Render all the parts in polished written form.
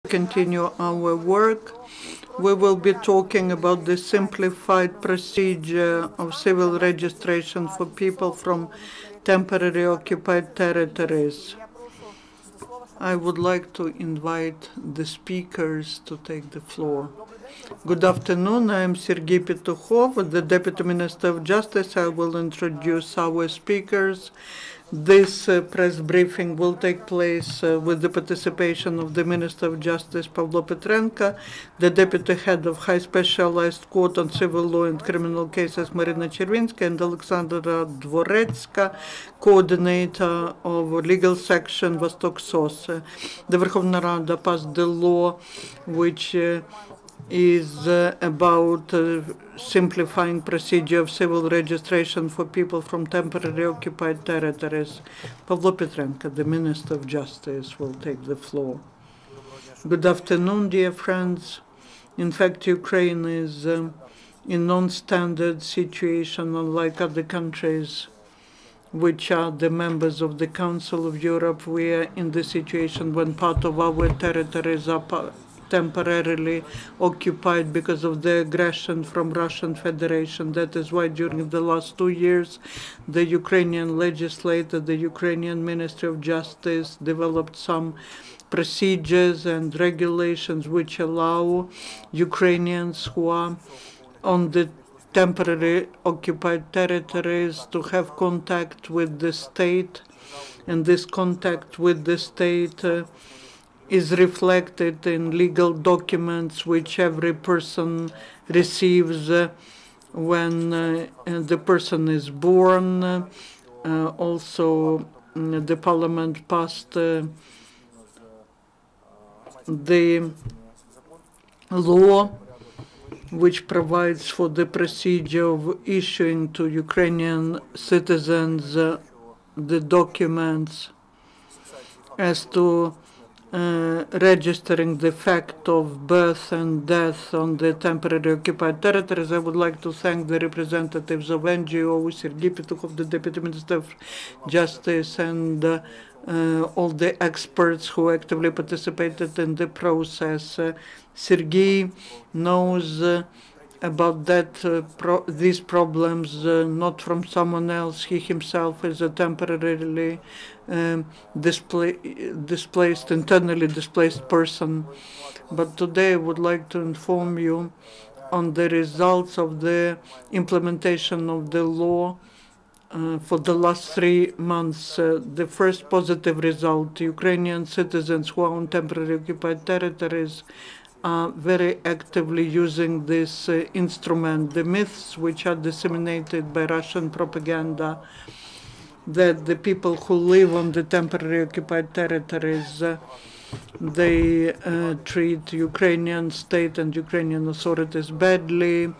Continue our work. We will be talking about the simplified procedure of civil registration for people from temporarily occupied territories. I would like to invite the speakers to take the floor. Good afternoon. I am Sergiy Petukhov, the Deputy Minister of Justice. I will introduce our speakers. This press briefing will take place with the participation of the Minister of Justice, Pavlo Petrenko, the Deputy Head of High Specialized Court on Civil Law and Criminal Cases, Maryna Chervynska, and Oleksandra Dvoretska, Coordinator of Legal Section, Vostok-SOS. The Verkhovna Rada passed the law which is about simplifying procedure of civil registration for people from temporarily occupied territories. Pavlo Petrenko, the Minister of Justice, will take the floor. Good afternoon, dear friends. In fact, Ukraine is in non-standard situation, unlike other countries which are the members of the Council of Europe. We are in the situation when part of our territories are temporarily occupied because of the aggression from Russian Federation. That is why during the last 2 years, the Ukrainian legislature, the Ukrainian Ministry of Justice developed some procedures and regulations which allow Ukrainians who are on the temporarily occupied territories to have contact with the state, and this contact with the state is reflected in legal documents which every person receives when the person is born. Also, the parliament passed the law which provides for the procedure of issuing to Ukrainian citizens the documents as to registering the fact of birth and death on the temporarily occupied territories. I would like to thank the representatives of NGO, Sergiy Petukhov, the Deputy Minister of Justice, and all the experts who actively participated in the process. Sergiy knows about these problems not from someone else. He himself is a temporarily displaced, internally displaced person. But today I would like to inform you on the results of the implementation of the law for the last 3 months. The first positive result: Ukrainian citizens who are on temporarily occupied territories are very actively using this instrument. The myths which are disseminated by Russian propaganda that the people who live on the temporarily occupied territories, they treat Ukrainian state and Ukrainian authorities badly,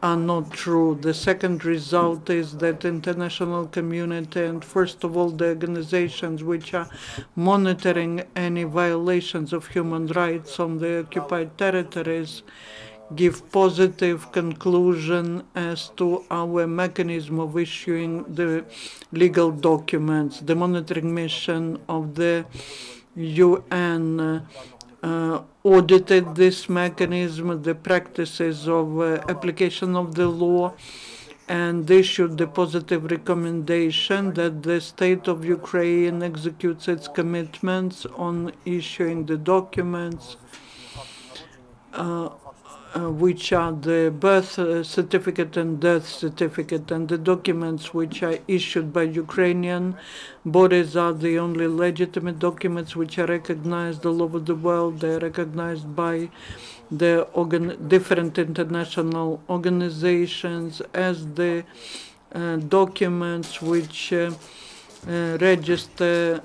are not true. The second result is that international community, and first of all the organizations which are monitoring any violations of human rights on the occupied territories, give positive conclusion as to our mechanism of issuing the legal documents. The monitoring mission of the UN audited this mechanism, the practices of application of the law, and issued the positive recommendation that the state of Ukraine executes its commitments on issuing the documents which are the birth certificate and death certificate, and the documents which are issued by Ukrainian bodies are the only legitimate documents which are recognized all over the world. They are recognized by the different international organizations as the documents which register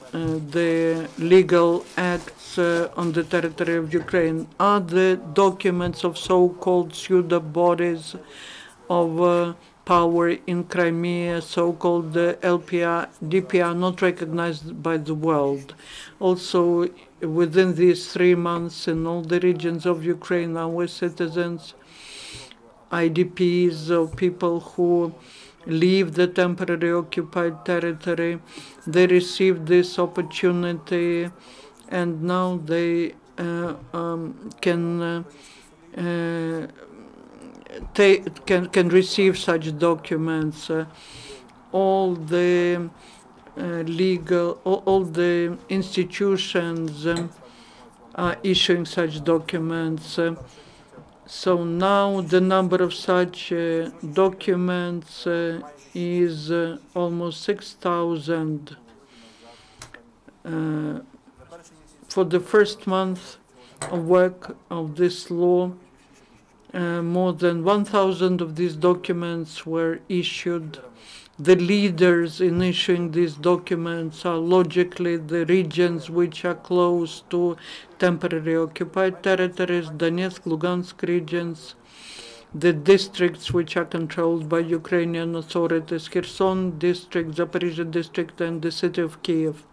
the legal acts on the territory of Ukraine. Are the documents of so-called pseudo bodies of power in Crimea, so-called LPR, DPR, not recognized by the world. Also, within these 3 months in all the regions of Ukraine, our citizens, IDPs, or people who leave the temporarily occupied territory, they received this opportunity, and now they can receive such documents. All the all the institutions are issuing such documents. So now the number of such documents is almost 6,000. For the first month of work of this law, more than 1,000 of these documents were issued. The leaders in issuing these documents are logically the regions which are close to temporarily occupied territories, Donetsk, Lugansk regions, the districts which are controlled by Ukrainian authorities, Kherson district, Zaporizhia district, and the city of Kiev.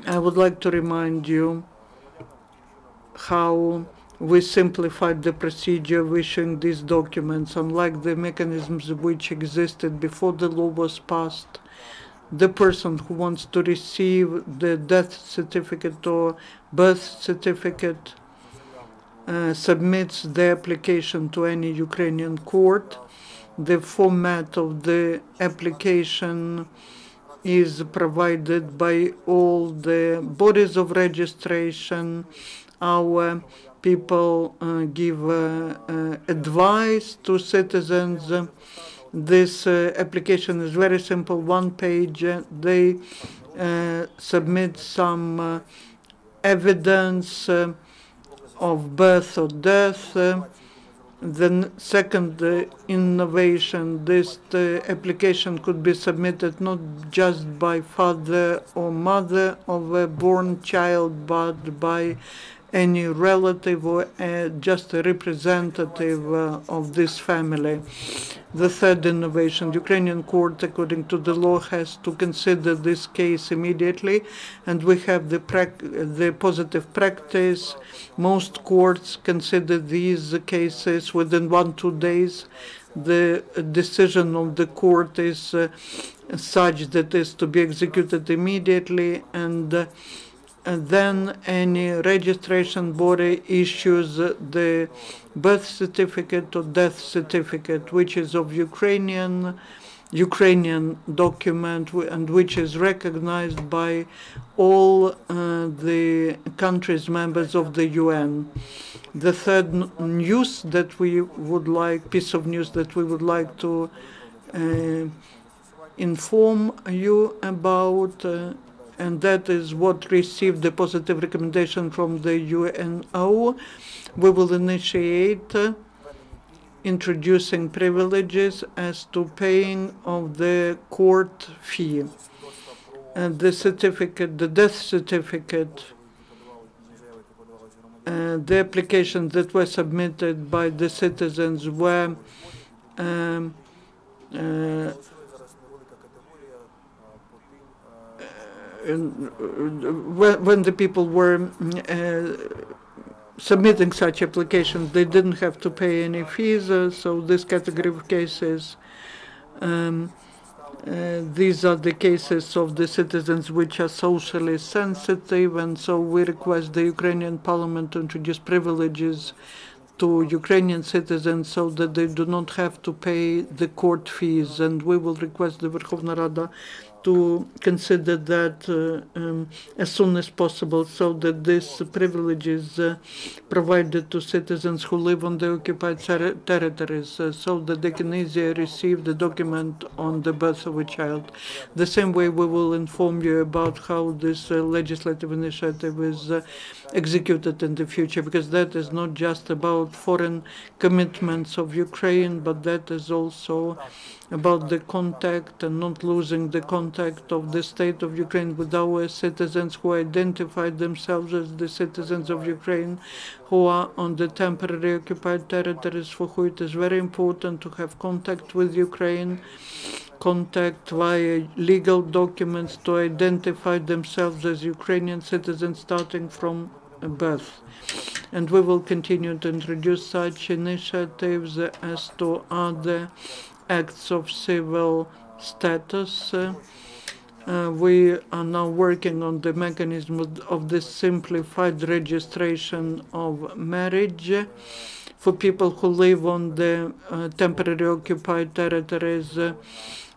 I would like to remind you how we simplified the procedure of issuing these documents. Unlike the mechanisms which existed before the law was passed, the person who wants to receive the death certificate or birth certificate submits the application to any Ukrainian court. The format of the application is provided by all the bodies of registration. Our people give advice to citizens. This application is very simple, one page. They submit some evidence of birth or death. The second innovation, this application could be submitted not just by father or mother of a born child, but by any relative or just a representative of this family. The third innovation, the Ukrainian court, according to the law, has to consider this case immediately, and we have the positive practice. Most courts consider these cases within 1-2 days. The decision of the court is such that it is to be executed immediately, and then any registration body issues the birth certificate or death certificate, which is of Ukrainian document and which is recognized by all the countries members of the UN. The third news that we would like, piece of news that we would like to inform you about, and that is what received the positive recommendation from the UNO. We will initiate introducing privileges as to paying of the court fee. And the certificate, the death certificate, the applications that were submitted by the citizens were when the people were submitting such applications, they didn't have to pay any fees. So this category of cases, these are the cases of the citizens which are socially sensitive, and so we request the Ukrainian parliament to introduce privileges to Ukrainian citizens so that they do not have to pay the court fees, and we will request the Verkhovna Rada to consider that as soon as possible, so that this privilege is provided to citizens who live on the occupied territories, so that they can easily receive the document on the birth of a child. The same way we will inform you about how this legislative initiative is executed in the future, because that is not just about foreign commitments of Ukraine, but that is also about the contact and not losing the contact of the state of Ukraine with our citizens who identify themselves as the citizens of Ukraine who are on the temporarily occupied territories, for whom it is very important to have contact with Ukraine, contact via legal documents to identify themselves as Ukrainian citizens starting from birth. And we will continue to introduce such initiatives as to other acts of civil status. We are now working on the mechanism of the simplified registration of marriage for people who live on the temporarily occupied territories.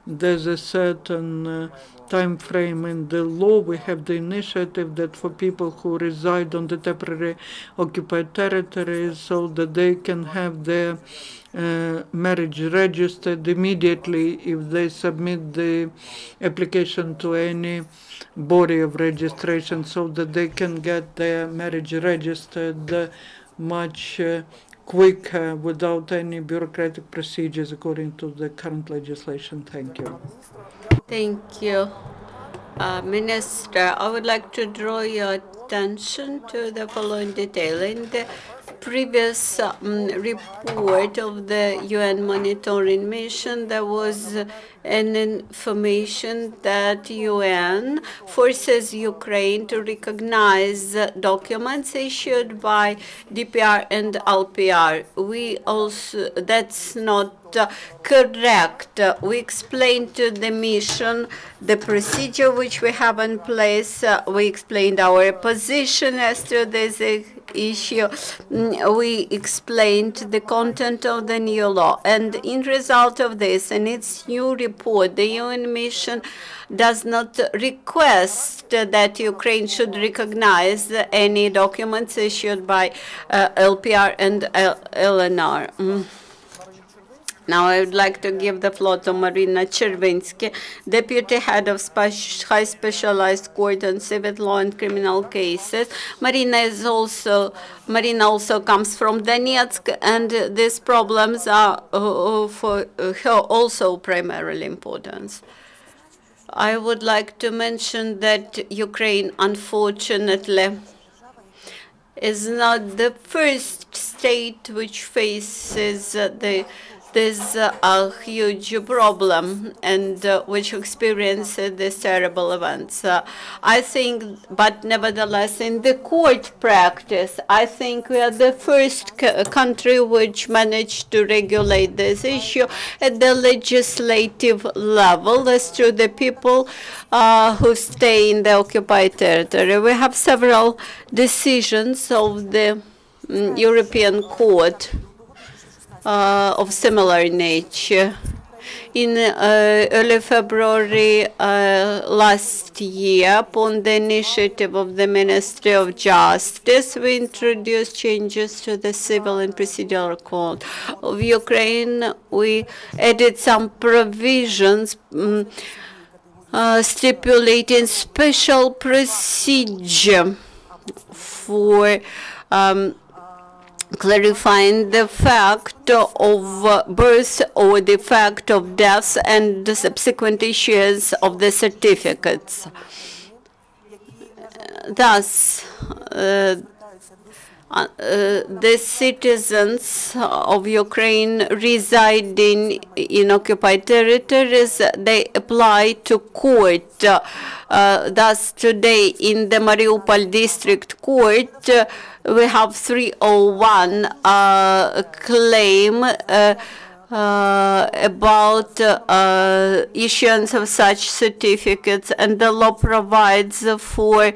There's a certain time frame in the law. We have the initiative that for people who reside on the temporarily occupied territories, so that they can have their marriage registered immediately if they submit the application to any body of registration, so that they can get their marriage registered much quicker without any bureaucratic procedures according to the current legislation. Thank you. Thank you. Minister, I would like to draw your attention to the following detail. In the previous report of the UN monitoring mission, there was an information that UN forces Ukraine to recognize documents issued by DPR and LPR. That's not correct. We explained to the mission the procedure which we have in place. We explained our position as to this issue. We explained the content of the new law. And in result of this, in its new report, the UN mission does not request that Ukraine should recognize any documents issued by LPR and LNR. Now I would like to give the floor to Maryna Chervynska, Deputy Head of High Specialized Court on Civil Law and Criminal Cases. Maryna also comes from Donetsk, and these problems are for her also primarily important. I would like to mention that Ukraine, unfortunately, is not the first state which faces this a huge problem and which experienced these terrible events. I think, but nevertheless, in the court practice, I think we are the first country which managed to regulate this issue at the legislative level as to the people who stay in the occupied territory. We have several decisions of the European Court of similar nature. In early February last year, upon the initiative of the Ministry of Justice, we introduced changes to the Civil and Procedural Code of Ukraine. We added some provisions stipulating special procedure for clarifying the fact of birth or the fact of death and the subsequent issuance of the certificates. Thus, the citizens of Ukraine residing in occupied territories, they apply to court. Thus, today in the Mariupol District Court, we have 301 claim about issuance of such certificates, and the law provides for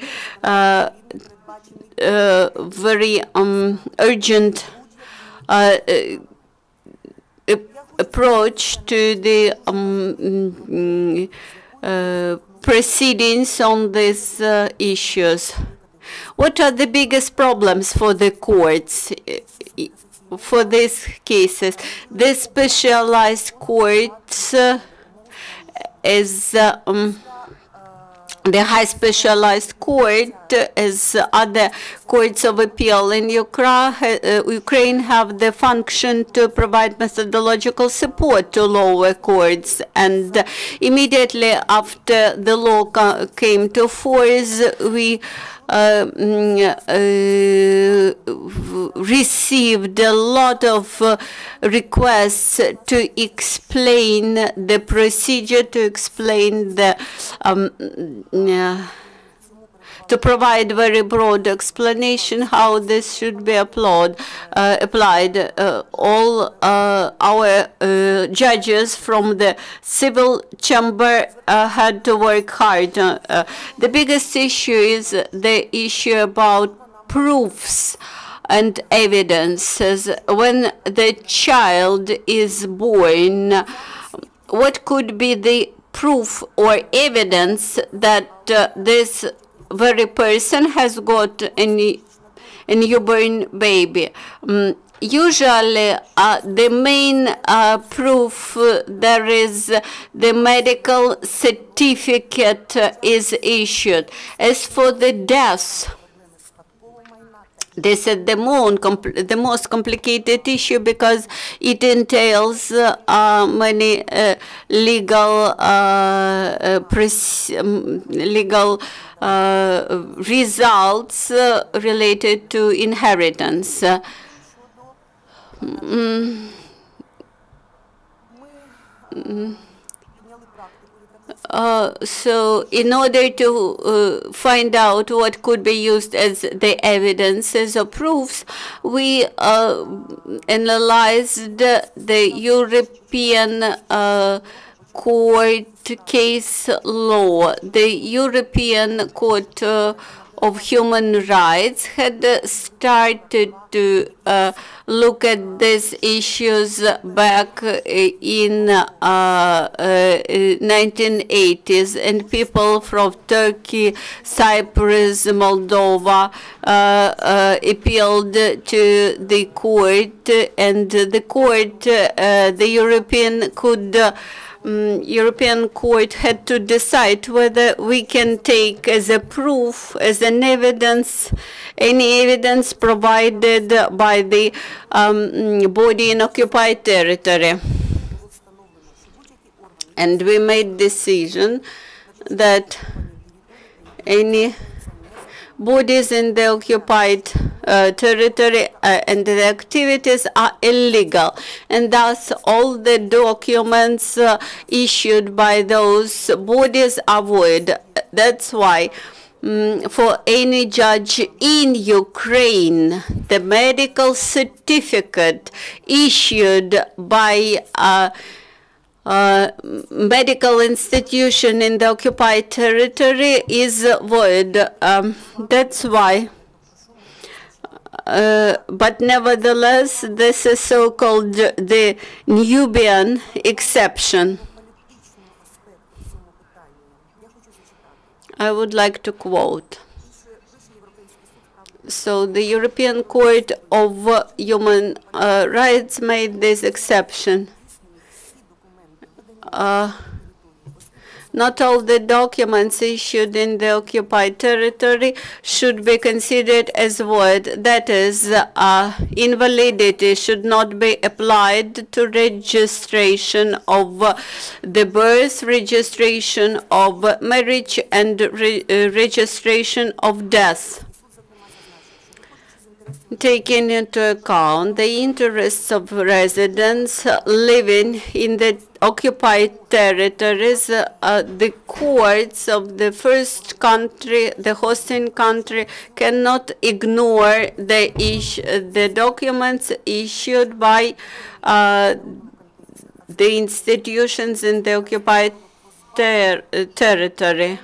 very urgent approach to the proceedings on these issues. What are the biggest problems for the courts for these cases? The specialized courts is the high specialized court, as other courts of appeal in Ukraine, have the function to provide methodological support to lower courts. And immediately after the law came to force, we received a lot of requests to explain the procedure, to explain the to provide very broad explanation how this should be applied. All our judges from the civil chamber had to work hard. The biggest issue is the issue about proofs and evidences. When the child is born, what could be the proof or evidence that this very person has got a newborn baby? Usually, the main proof there is the medical certificate is issued. As for the death, this is the most complicated issue because it entails many legal results related to inheritance. So in order to find out what could be used as the evidences or proofs, we analyzed the European court case law. The European Court of Human Rights had started to look at these issues back in 1980s, and people from Turkey, Cyprus, Moldova appealed to the court, and the court, the European Court had to decide whether we can take as a proof, as an evidence, any evidence provided by the body in occupied territory. And we made decision that any bodies in the occupied territory and the activities are illegal, and thus all the documents issued by those bodies are void. That's why for any judge in Ukraine, the medical certificate issued by medical institution in the occupied territory is void. That's why. But nevertheless, this is so-called the Nubian exception. I would like to quote. So the European Court of Human Rights made this exception. Not all the documents issued in the occupied territory should be considered as void. That is, invalidity should not be applied to registration of the birth, registration of marriage, and registration of death. Taking into account the interests of residents living in the occupied territories, the courts of the first country, the hosting country, cannot ignore the documents issued by the institutions in the occupied territory,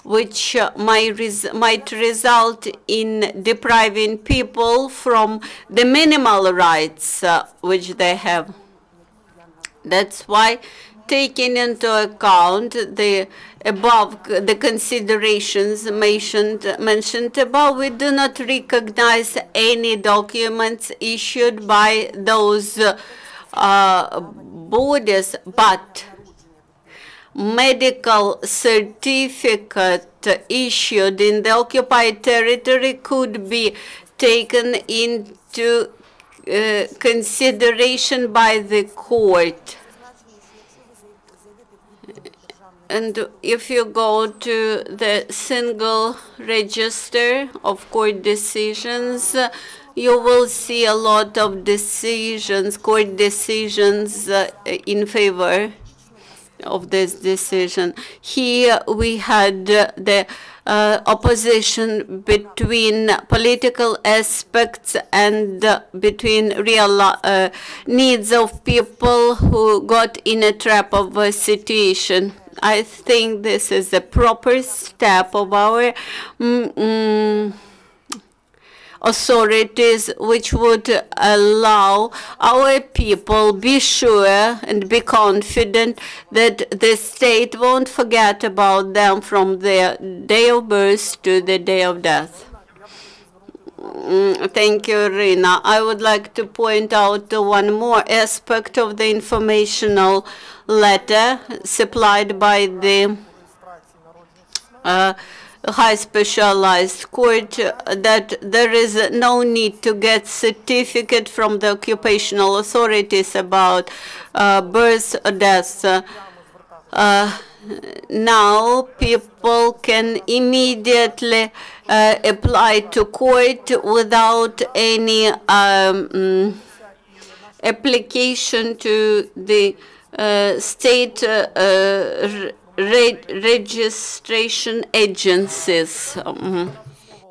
which might result in depriving people from the minimal rights which they have. That's why, taking into account the considerations mentioned above, we do not recognize any documents issued by those bodies, but medical certificate issued in the occupied territory could be taken into consideration by the court. And if you go to the single register of court decisions, you will see a lot of decisions, court decisions in favor of this decision. Here we had the opposition between political aspects and between real needs of people who got in a trap of a situation. I think this is a proper step of our authorities, which would allow our people be sure and be confident that the state won't forget about them from their day of birth to the day of death. Thank you, Rina. I would like to point out one more aspect of the informational letter supplied by the high specialized court, that there is no need to get certificate from the occupational authorities about birth or death. Now people can immediately apply to court without any application to the state registration agencies.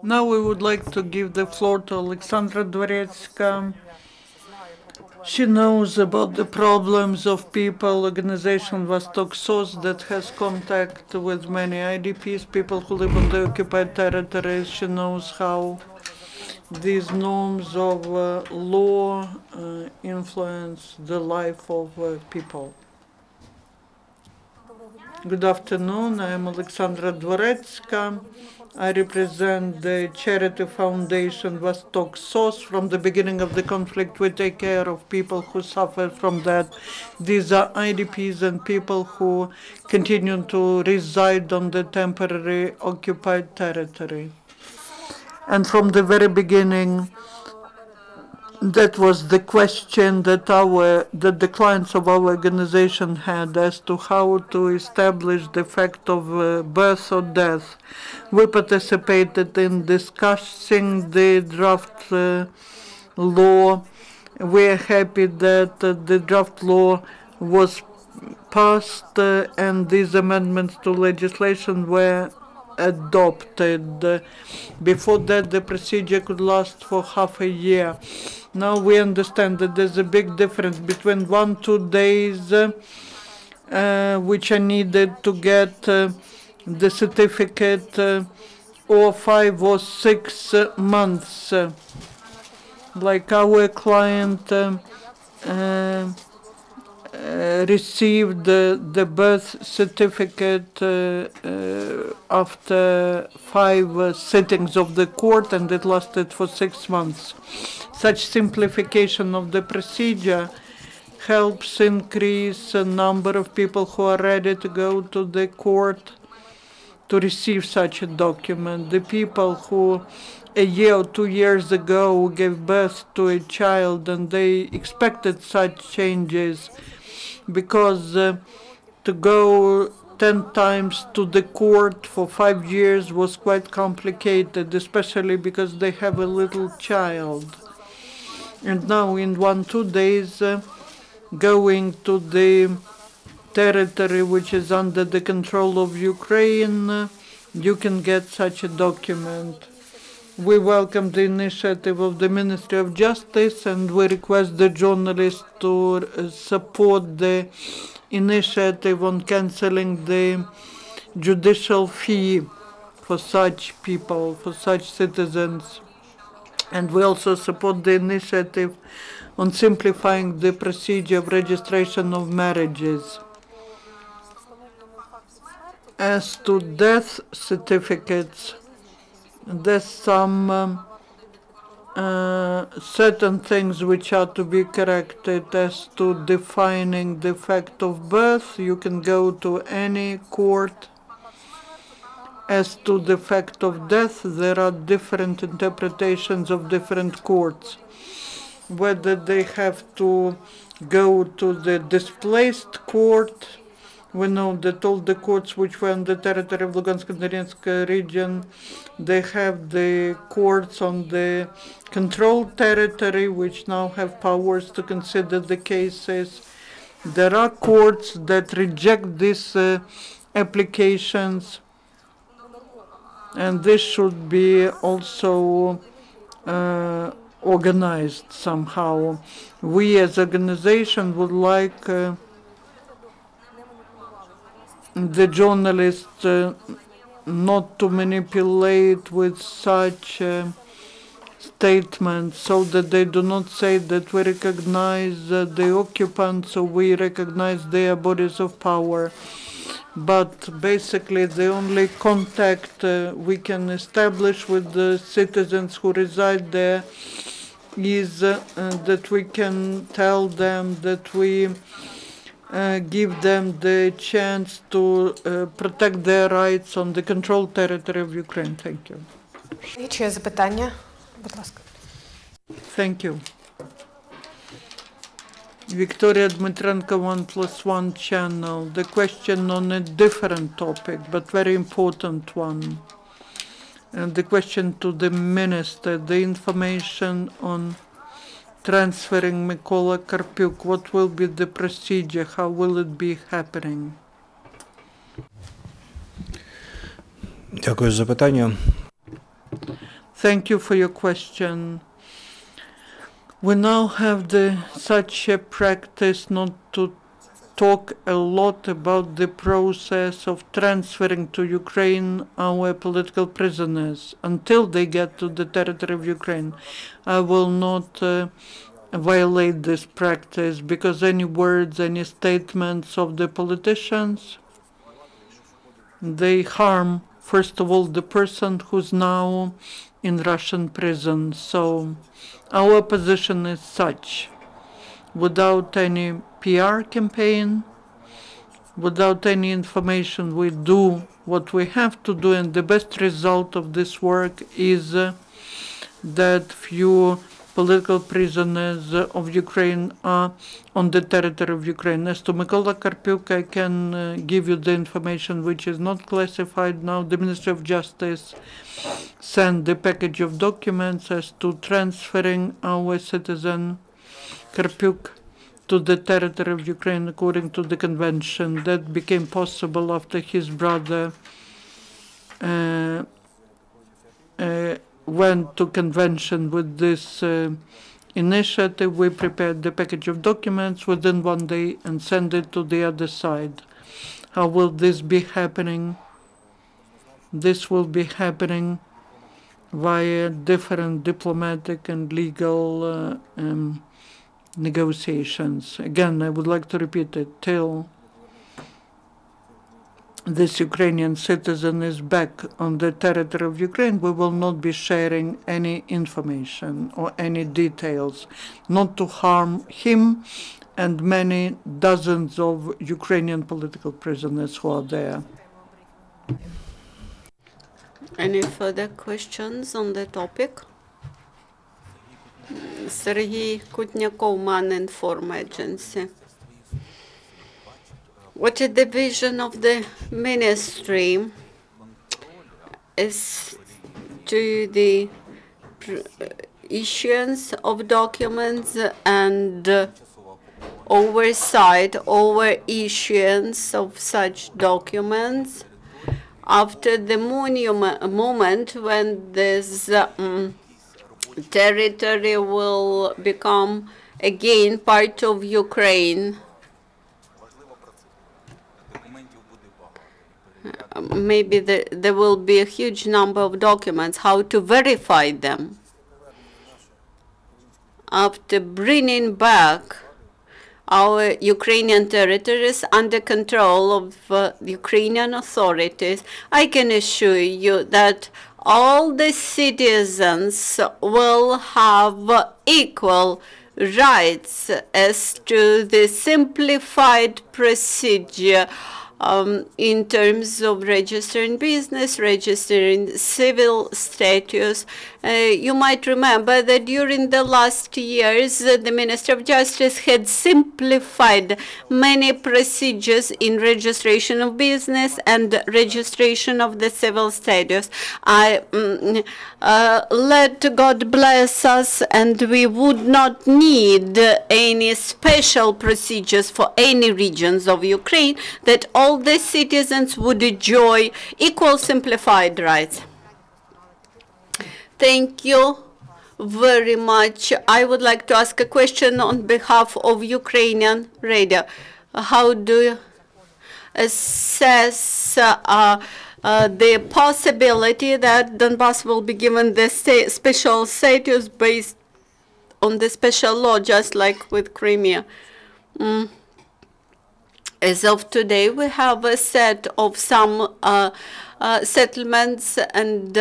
Now we would like to give the floor to Oleksandra Dvoretska. She knows about the problems of people, organization Vostok-SOS that has contact with many IDPs, people who live on the occupied territories. She knows how these norms of law influence the life of people. Good afternoon, I am Oleksandra Dvoretska. I represent the charity foundation Vostok-SOS. From the beginning of the conflict, we take care of people who suffer from that. These are IDPs and people who continue to reside on the temporary occupied territory. And from the very beginning, that was the question that the clients of our organization had as to how to establish the fact of birth or death. We participated in discussing the draft law. We are happy that the draft law was passed and these amendments to legislation were adopted. Before that, the procedure could last for half a year. Now we understand that there's a big difference between 1-2 days, which are needed to get the certificate, or 5 or 6 months. Like our client received the birth certificate after 5 sittings of the court, and it lasted for 6 months. Such simplification of the procedure helps increase the number of people who are ready to go to the court to receive such a document. The people who a year or 2 years ago gave birth to a child and they expected such changes, because to go 10 times to the court for 5 years was quite complicated, especially because they have a little child. And now in 1-2 days, going to the territory which is under the control of Ukraine, you can get such a document. We welcome the initiative of the Ministry of Justice, and we request the journalists to support the initiative on cancelling the judicial fee for such people, for such citizens. And we also support the initiative on simplifying the procedure of registration of marriages. As to death certificates, there's some certain things which are to be corrected. As to defining the fact of birth, you can go to any court. As to the fact of death, there are different interpretations of different courts. Whether they have to go to the displaced court. We know that all the courts which were on the territory of Lugansk and Donetsk region, they have the courts on the controlled territory, which now have powers to consider the cases. There are courts that reject these applications. and this should be also organized somehow. We as organization would like the journalists not to manipulate with such statements, so that they do not say that we recognize the occupants or we recognize their bodies of power. But basically the only contact we can establish with the citizens who reside there is that we can tell them that we give them the chance to protect their rights on the controlled territory of Ukraine. Thank you. Чи є запитання? Будь ласка. Thank you. Victoria Dmitrenko, 1+1 channel. The question on a different topic, but very important one. And the question to the minister, the information on transferring Mykola Karpiuk. What will be the procedure? How will it be happening? Дякую за запитання. Thank you for your question. We now have such a practice not to talk a lot about the process of transferring to Ukraine our political prisoners until they get to the territory of Ukraine. I will not violate this practice, because any words, any statements of the politicians, they harm, first of all, the person who's now in Russian prison. So our position is such: without any PR campaign, without any information, we do what we have to do, and the best result of this work is that few political prisoners of Ukraine are on the territory of Ukraine. As to Mykola Karpiuk, I can give you the information which is not classified now. The Ministry of Justice sent the package of documents as to transferring our citizen Karpiuk to the territory of Ukraine according to the convention. That became possible after his brother went to convention with this initiative. We prepared the package of documents within 1 day and sent it to the other side. How will this be happening? This will be happening via different diplomatic and legal negotiations. Again, I would like to repeat it: till this Ukrainian citizen is back on the territory of Ukraine, we will not be sharing any information or any details, not to harm him and many dozens of Ukrainian political prisoners who are there. Any further questions on the topic? Sergiy Kutnyakov, Man-Inform Agency. What is the vision of the ministry as to the issuance of documents and oversight over issuance of such documents after the moment when this territory will become again part of Ukraine? Maybe there will be a huge number of documents. How to verify them? After bringing back our Ukrainian territories under control of Ukrainian authorities, I can assure you that all the citizens will have equal rights as to the simplified procedure in terms of registering business, registering civil status. You might remember that during the last years, the Minister of Justice had simplified many procedures in registration of business and registration of the civil status. Let God bless us, and we would not need any special procedures for any regions of Ukraine, that all the citizens would enjoy equal simplified rights. Thank you very much. I would like to ask a question on behalf of Ukrainian radio. How do you assess the possibility that Donbass will be given the special status based on the special law, just like with Crimea? As of today, we have a set of some settlements and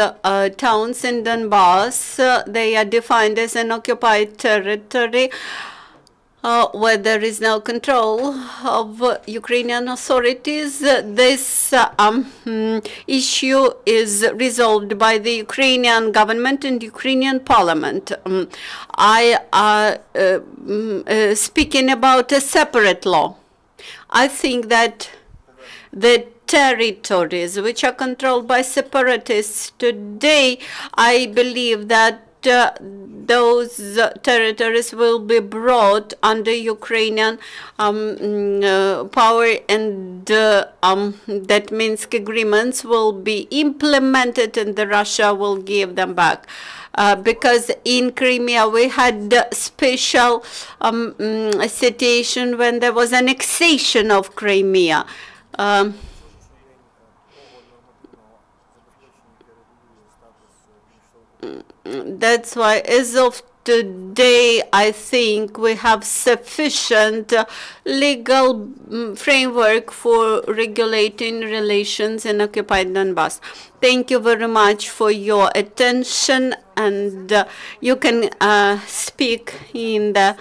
towns in Donbass. They are defined as an occupied territory where there is no control of Ukrainian authorities. This issue is resolved by the Ukrainian government and Ukrainian parliament. Speaking about a separate law, I think that the territories which are controlled by separatists today, I believe that those territories will be brought under Ukrainian power, and that Minsk agreements will be implemented and Russia will give them back. Because in Crimea we had a special situation when there was annexation of Crimea. That's why, as of today, I think we have sufficient legal framework for regulating relations in occupied Donbass. Thank you very much for your attention, and you can speak in the